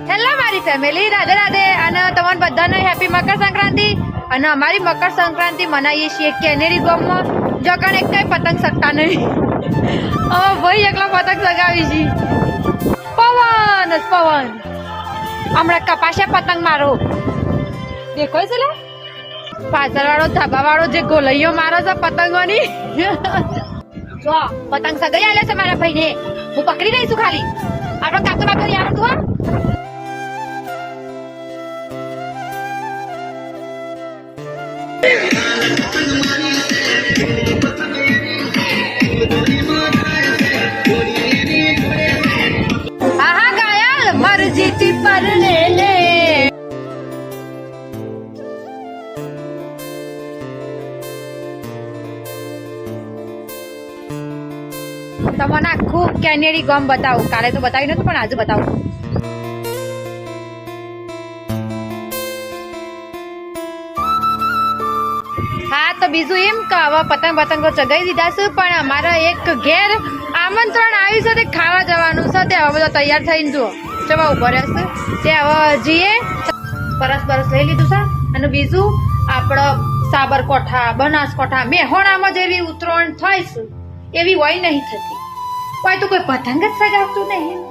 Hello મારી family, Radhe Radhe અને તમને બધાને હેપી મકર સંક્રાંતિ. અને અમારી મકર સંક્રાંતિ મનાવીએ છીએ કેનેરી ગામમાં. જગણ એક કઈ પતંગ શકતા નહીં. ભાઈ એકલા પતંગ સગાવી છે. પવન જ પવન. હમણાં કપાશે પતંગ મારો દેખાય છે લે. પાછળ વાળો ધાબા વાળો જે ગોલૈયો મારો છે પતંગોની. જો પતંગ સગાઈ આલે છે મારા ભાઈને. હું પકડી રહી છું ખાલી. આપણો કાકો બાપા યાર તું હા ગાયલ મરજીથી પર લે લે. તમને આખું કેનેરી ગામ બતાવું. કાલે તો બતાવી નતું પણ આજે બતાવું. હા તો બીજું એમ કે હવે પતંગો ચગાવી દીધા છે, પણ અમારા એક ઘેર આમંત્રણ આવ્યું છે તે ખાવા જવાનું છે. તે હવે બધો તૈયાર થઈને જુઓ જવા ઉભો રહેશે. તે હવે જઈએ બરસ લઈ લીધું છે. અને બીજું આપણો સાબરકોઠા બનાસકોઠા મેહોણામાં જેવી ઉતરાયણ થાય છે એવી હોય નહીં થતી. કોઈ તો કોઈ પતંગ જ સગાવતું નહીં.